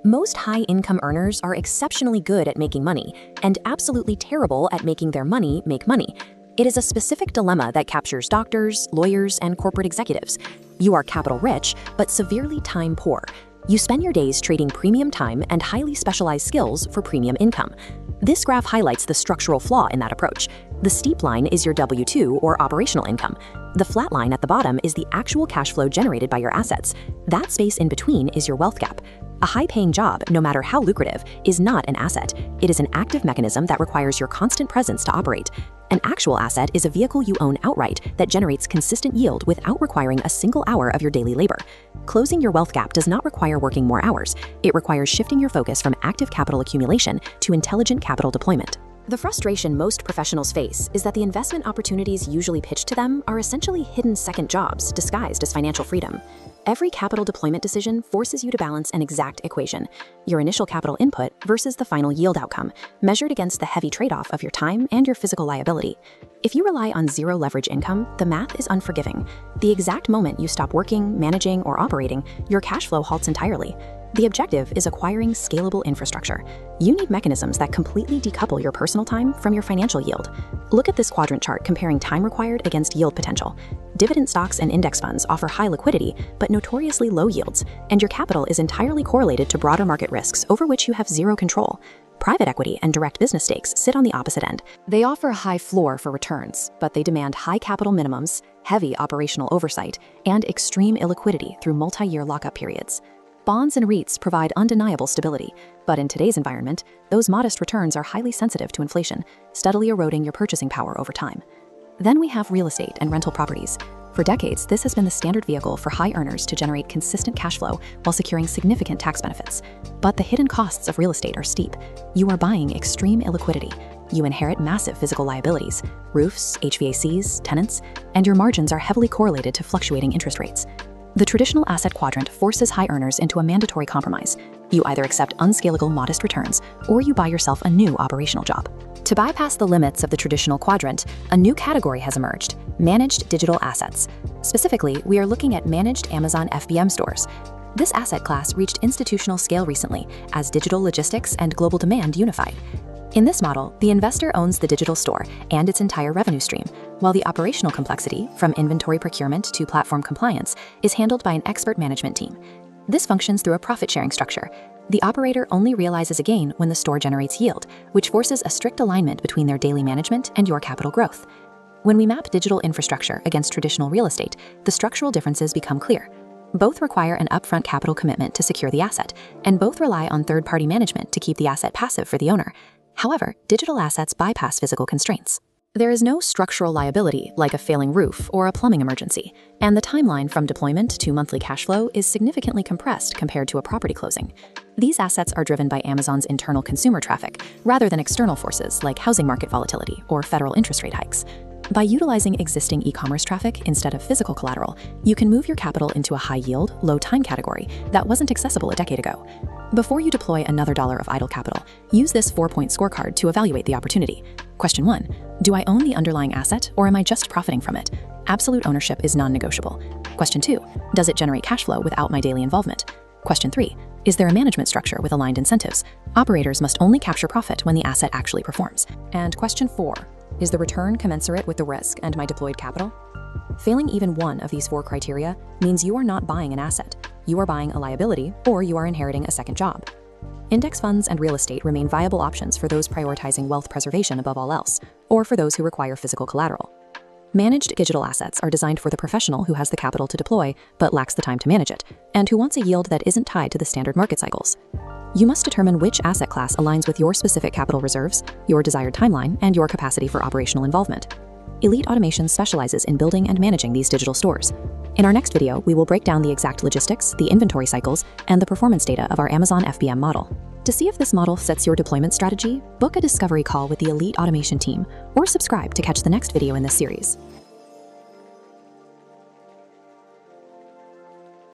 Most high-income earners are exceptionally good at making money and absolutely terrible at making their money make money. It is a specific dilemma that captures doctors, lawyers, and corporate executives. You are capital rich, but severely time poor. You spend your days trading premium time and highly specialized skills for premium income. This graph highlights the structural flaw in that approach. The steep line is your W-2 or operational income. The flat line at the bottom is the actual cash flow generated by your assets. That space in between is your wealth gap. A high-paying job, no matter how lucrative, is not an asset. It is an active mechanism that requires your constant presence to operate. An actual asset is a vehicle you own outright that generates consistent yield without requiring a single hour of your daily labor. Closing your wealth gap does not require working more hours. It requires shifting your focus from active capital accumulation to intelligent capital deployment. The frustration most professionals face is that the investment opportunities usually pitched to them are essentially hidden second jobs disguised as financial freedom. Every capital deployment decision forces you to balance an exact equation: your initial capital input versus the final yield outcome, measured against the heavy trade-off of your time and your physical liability. If you rely on zero leverage income, the math is unforgiving. The exact moment you stop working, managing, or operating, your cash flow halts entirely. The objective is acquiring scalable infrastructure. You need mechanisms that completely decouple your personal time from your financial yield. Look at this quadrant chart comparing time required against yield potential. Dividend stocks and index funds offer high liquidity, but notoriously low yields, and your capital is entirely correlated to broader market risks over which you have zero control. Private equity and direct business stakes sit on the opposite end. They offer a high floor for returns, but they demand high capital minimums, heavy operational oversight, and extreme illiquidity through multi-year lockup periods. Bonds and REITs provide undeniable stability, but in today's environment, those modest returns are highly sensitive to inflation, steadily eroding your purchasing power over time. Then we have real estate and rental properties. For decades, this has been the standard vehicle for high earners to generate consistent cash flow while securing significant tax benefits. But the hidden costs of real estate are steep. You are buying extreme illiquidity. You inherit massive physical liabilities: roofs, HVACs, tenants, and your margins are heavily correlated to fluctuating interest rates. The traditional asset quadrant forces high earners into a mandatory compromise. You either accept unscalable modest returns, or you buy yourself a new operational job. To bypass the limits of the traditional quadrant, a new category has emerged: managed digital assets. Specifically, we are looking at managed Amazon FBM stores. This asset class reached institutional scale recently as digital logistics and global demand unified. In this model, the investor owns the digital store and its entire revenue stream, while the operational complexity, from inventory procurement to platform compliance, is handled by an expert management team. This functions through a profit-sharing structure. The operator only realizes a gain when the store generates yield, which forces a strict alignment between their daily management and your capital growth. When we map digital infrastructure against traditional real estate, the structural differences become clear. Both require an upfront capital commitment to secure the asset, and both rely on third-party management to keep the asset passive for the owner. However, digital assets bypass physical constraints. There is no structural liability like a failing roof or a plumbing emergency, and the timeline from deployment to monthly cash flow is significantly compressed compared to a property closing. These assets are driven by Amazon's internal consumer traffic rather than external forces like housing market volatility or federal interest rate hikes. By utilizing existing e-commerce traffic instead of physical collateral, you can move your capital into a high-yield, low-time category that wasn't accessible a decade ago. Before you deploy another dollar of idle capital, use this 4-point scorecard to evaluate the opportunity. Question 1. Do I own the underlying asset, or am I just profiting from it? Absolute ownership is non-negotiable. Question 2. Does it generate cash flow without my daily involvement? Question 3. Is there a management structure with aligned incentives? Operators must only capture profit when the asset actually performs. And question 4. Is the return commensurate with the risk and my deployed capital? Failing even one of these 4 criteria means you are not buying an asset. You are buying a liability, or you are inheriting a second job. Index funds and real estate remain viable options for those prioritizing wealth preservation above all else, or for those who require physical collateral. Managed digital assets are designed for the professional who has the capital to deploy but lacks the time to manage it, and who wants a yield that isn't tied to the standard market cycles. You must determine which asset class aligns with your specific capital reserves, your desired timeline, and your capacity for operational involvement. Elite Automation specializes in building and managing these digital stores. In our next video, we will break down the exact logistics, the inventory cycles, and the performance data of our Amazon FBM model. To see if this model fits your deployment strategy, book a discovery call with the Elite Automation team, or subscribe to catch the next video in this series.